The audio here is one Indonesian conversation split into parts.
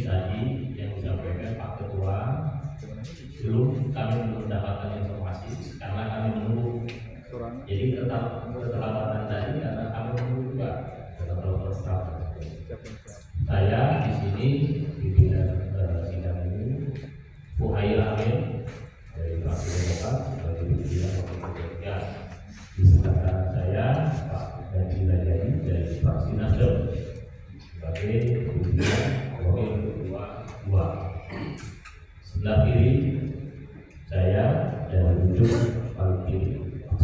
Tadi yang disampaikan Pak Ketua, kami belum mendapatkan informasi karena kami menunggu. Jadi keterlambatan tadi karena kami menunggu juga dalam proses staff. Saya di sini di bidang sidang ini Fuhail Amin dari Fraksi Demokrat sebagai pimpinan Komisi 3. Di sebelah saya Pak Dadi Lajari dari Fraksi Nasdem sebagai pimpinan Komisi 2. Sebelah kiri saya dan ujung paling kiri Pak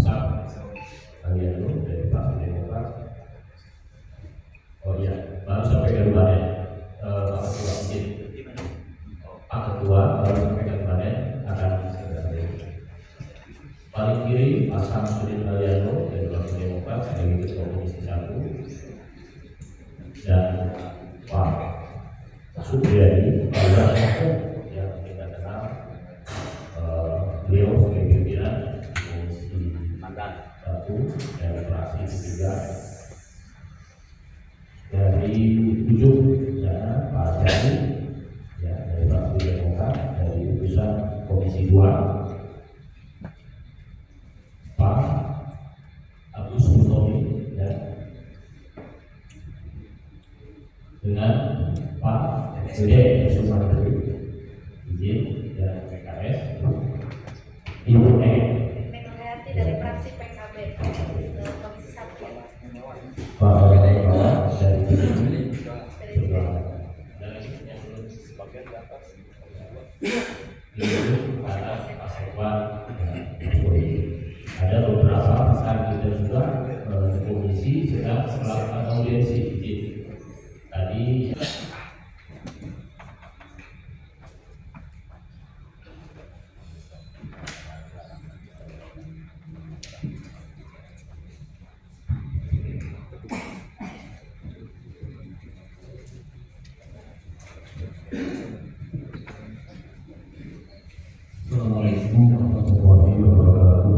Aliano dari Fraksi Demokrat. Oh iya, baru sampai ke depan ya, Pak Ketua izin. Pak Ketua baru sampai ke depan ya, akan segera. Paling kiri Pak Samsudin Aliano dari Fraksi Demokrat sebagai Ketua Komisi 1 dan Pak Supriyadi yang kita kenal, beliau sebagai pimpinan Komisi 1 dan Fraksi 3. Dari ujung sana Pak Jani ya, dari Fraksi Demokrat, dari utusan Komisi 2 Pak Agus Mustomi ya, dengan Pak Sudi Sumardi izin dari PKS, Ibu Megawati dari Fraksi PKB Komisi 1 ya. Pak dari ada beberapa pesan kita juga komisi sedang melakukan audiensi tadi. Assalamualaikum warahmatullahi wabarakatuh.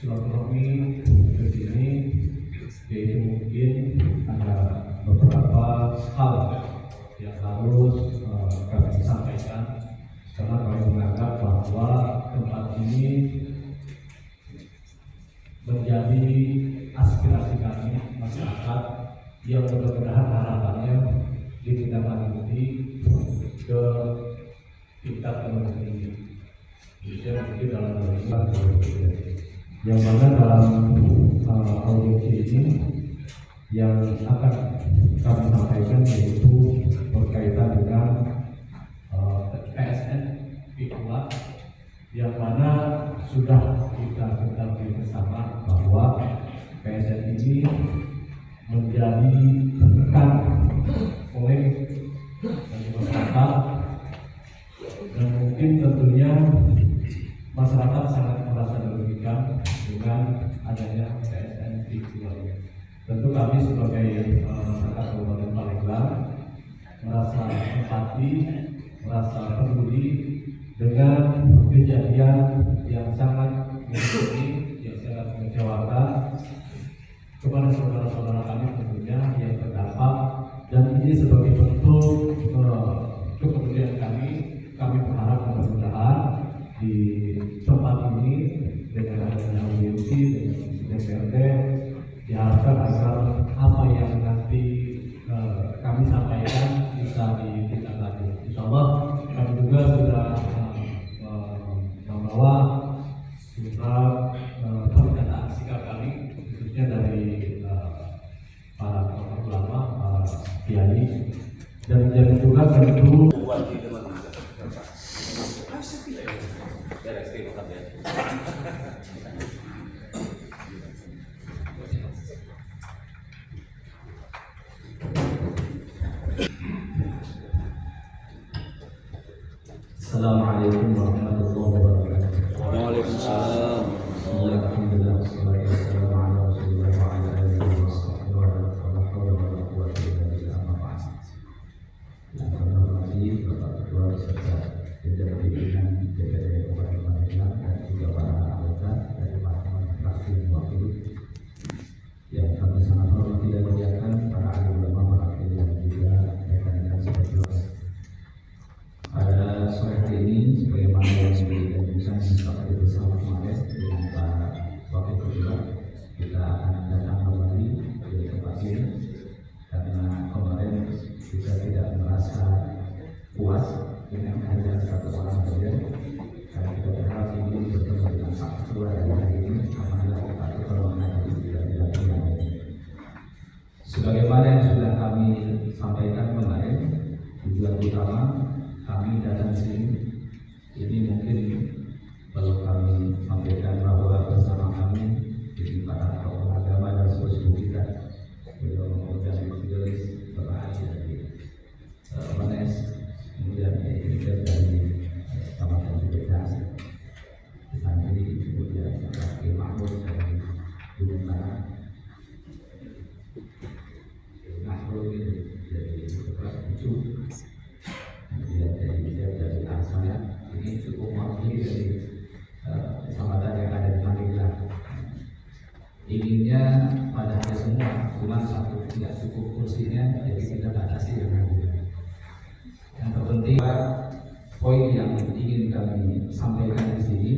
Silaturahmi ke sini yaitu mungkin ada beberapa hal yang harus kami sampaikan karena kami menganggap bahwa tempat ini menjadi aspirasi kami masyarakat yang mudah-mudahan harapannya ditindaklanjuti ke tingkat yang lebih tinggi. Bisa mungkin dalam yang mana dalam audiensi ini yang akan kami sampaikan yaitu berkaitan dengan PSN Pikula, yang mana sudah kita ketahui bersama bahwa PSN ini menjadi tekan oleh masyarakat, dan mungkin tentunya masyarakat sangat merasa dirugikan dengan adanya PSN Pikula. Tentu kami sebagai masyarakat Kabupaten Palembang merasa empati, merasa peduli dengan kejadian yang sangat menyakitkan, yang sangat Assalamualaikum warahmatullahi wabarakatuh. Waalaikumsalam. Alhamdulillah wassalatu wassalamu ala Rasulillah wa ala alihi washabbihi wa la haula wa la quwwata illa billah amma ba'd. Yang kami hormati Bapak Ketua beserta jajaran pimpinan DPD Kabupaten Pandeglang dan juga para anggota dari Mahkamah Fraksi Mewakili. Yang kami sangat hormati dan muliakan para ahli ulama, mewakili dan juga rekan-rekan seperjuangan. Pada sore hari ini, sebagaimana yang sudah dijanjikan disepakati bersama kemarin dengan Pak Wakil Ketua, kita akan datang kembali ke tempat ini karena kemarin kita tidak merasa puas dengan hanya satu orang saja. Karena kita berharap ini bertemu dengan Pak Ketua dan hari ini alhamdulillah Pak Ketua menghadiri tidak dilakukan. Sebagaimana yang sudah kami sampaikan kemarin, tujuan utama kami datang sini ini mungkin perlu kami sampaikan bahwa bersama kami jadi para tokoh agama dan seluruh kita, beliau kemudian Fidelis Bapak dari Manes, kemudian Edgar dari Kabupaten Cirebon, Santri, kemudian Pak Mahmud dari Gunung Barat, Mahmud dari Kepala Ucu, kemudian dari Asmaya, ini cukup mewakili dari kesempatan yang ada di Pandeglang. Inginnya pada hari semua, cuma satu tidak cukup kursinya, jadi kita batasi yang hadir. Yang terpenting poin yang ingin kami sampaikan di sini,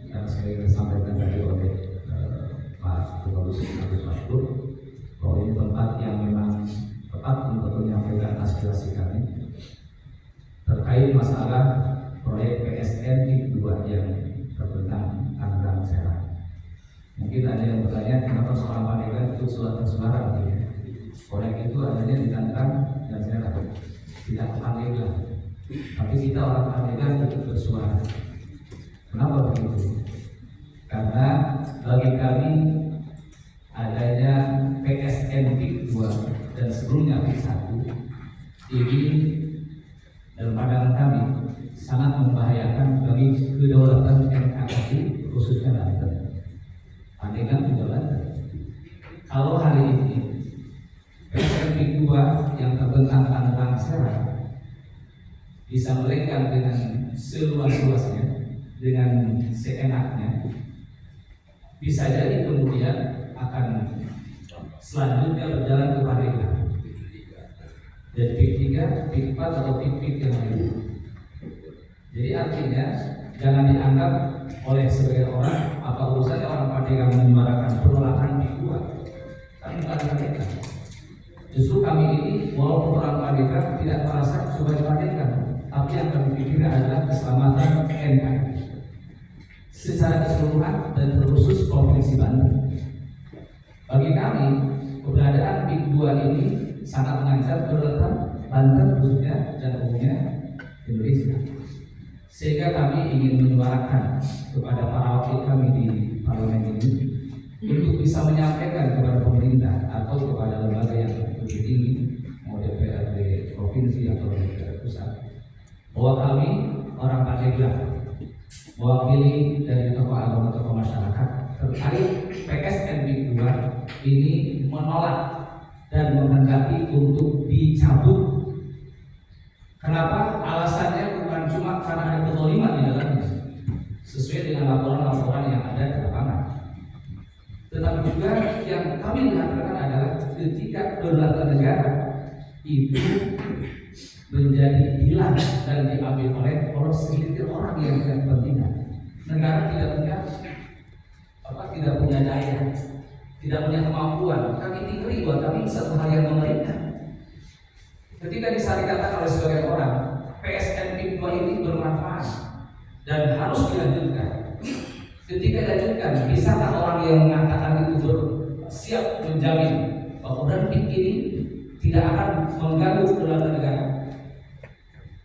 yang saya sampaikan tadi oleh Pak Ketua Agus Maskur, bahwa ini tempat yang memang tepat untuk menyampaikan aspirasi kami terkait masalah proyek PSN TIP 2 yang terbentang Tangerang Serang. Mungkin ada yang bertanya kenapa soal Pandeglang itu suatu suara gitu ya. Proyek itu adanya di Tangerang dan Serang, tidak Pandeglang. Tapi kita orang Pandeglang ikut bersuara. Kenapa begitu? Karena bagi kami adanya PSN TIP 2 dan sebelumnya TIP 1 ini dalam pandangan kami sangat membahayakan bagi kedaulatan NKRI khususnya Banten. Pandeglang juga Banten. Kalau hari ini PSN 2 yang terbentang Tangerang Serang bisa mereka dengan seluas-luasnya, dengan seenaknya, bisa jadi kemudian akan selanjutnya berjalan ke Pandeglang. Dan PIK 3, PIK 4 atau PIK yang lain. Jadi artinya jangan dianggap oleh sebagian orang apa urusannya orang Pandeglang menyuarakan penolakan PIK 2. Kami bukan Pandeglang. Justru kami ini walaupun orang Pandeglang tidak merasa sebagai Pandeglang, tapi yang kami pikirkan adalah keselamatan NKRI secara keseluruhan dan terkhusus Provinsi Banten. Bagi kami keberadaan PIK 2 ini sangat mengancam kedaulatan Banten khususnya dan umumnya Indonesia. Sehingga kami ingin menyuarakan kepada para wakil kami di parlemen ini untuk bisa menyampaikan kepada pemerintah atau kepada lembaga yang lebih tinggi, mau DPRD provinsi atau DPRD pusat, bahwa kami orang Pandeglang mewakili dari tokoh agama, tokoh masyarakat terkait PSN PIK 2 ini menolak dan menghendaki untuk dicabut. Kenapa? Alasannya bukan cuma karena ada kezaliman di dalamnya, sesuai dengan laporan-laporan yang ada di lapangan, tetapi juga yang kami lihatkan adalah ketika kedaulatan negara itu menjadi hilang dan diambil oleh segelintir orang yang tidak kepentingan. Negara tidak punya daya, tidak punya kemampuan. Kami diberi buat kami satu hal yang mengerikan. Ketika dikatakan oleh sebagian orang PSN PIK 2 ini bermanfaat dan harus dilanjutkan. Ketika dilanjutkan, bisakah orang yang mengatakan itu bersiap menjamin bahwa program PIK ini tidak akan mengganggu kedaulatan negara?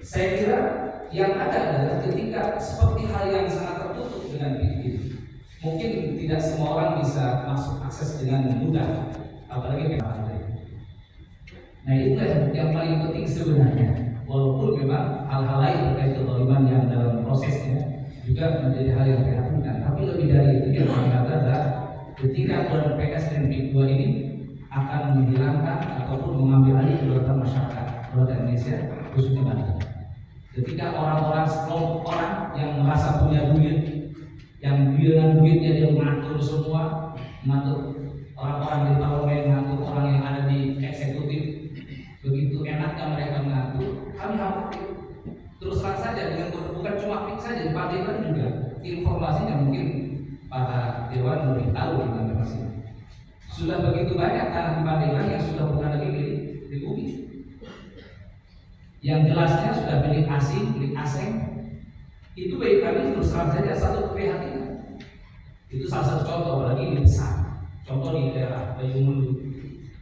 Saya kira yang ada adalah ketika seperti hal yang sangat tertutup dengan pintu, mungkin tidak semua orang bisa masuk akses dengan mudah, apalagi PKB. Nah itu yang paling penting sebenarnya, walaupun memang hal-hal lain terkait kezaliman yang dalam prosesnya juga menjadi hal yang prihatinkan, tapi lebih dari itu yang kami kata adalah ketika Undang PS dan PIK 2 ini akan menghilangkan ataupun mengambil alih kedaulatan masyarakat Indonesia, khususnya Banten. Ketika orang-orang sekelompok orang yang merasa punya duit, yang dengan duitnya dia mengatur semua, mengatur orang-orang di parlemen, mengatur orang yang ada di eksekutif, begitu enaknya mereka mengatur, kami khawatir. Terus terang saja dengan bukan cuma PIK saja, di Pandeglang juga informasinya mungkin para dewan lebih tahu tentang masih. Sudah begitu banyak tanah di Pandeglang yang sudah bukan lagi milik pribumi, yang jelasnya sudah milik asing, milik asing. Itu bagi kami terus terang saja satu keprihatinan. Itu salah satu contoh, apalagi ini besar. Contoh di daerah Bayumulu,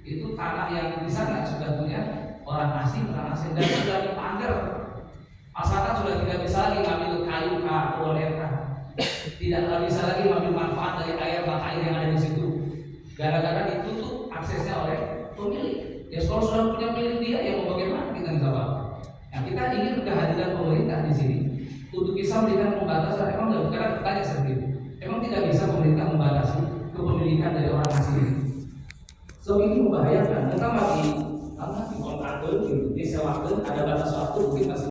itu tanah yang di sana sudah punya orang asing dan sudah dipagar. Masyarakat sudah tidak bisa lagi mengambil kayu KUNRK, tidak bisa lagi mengambil manfaat dari air mata air yang ada di situ, gara-gara ditutup aksesnya oleh pemilik. Ya kalau sudah punya milik dia, ya mau bagaimana kita bisa apa? Nah, kita ingin kehadiran pemerintah di sini untuk bisa memberikan pembatasan. Emang nggak, karena bertanya seperti itu. Emang tidak bisa pemerintah membatasi kepemilikan dari orang asing? So ini membahayakan. Kita masih kontraktor, disewakan, ada batas waktu mungkin masih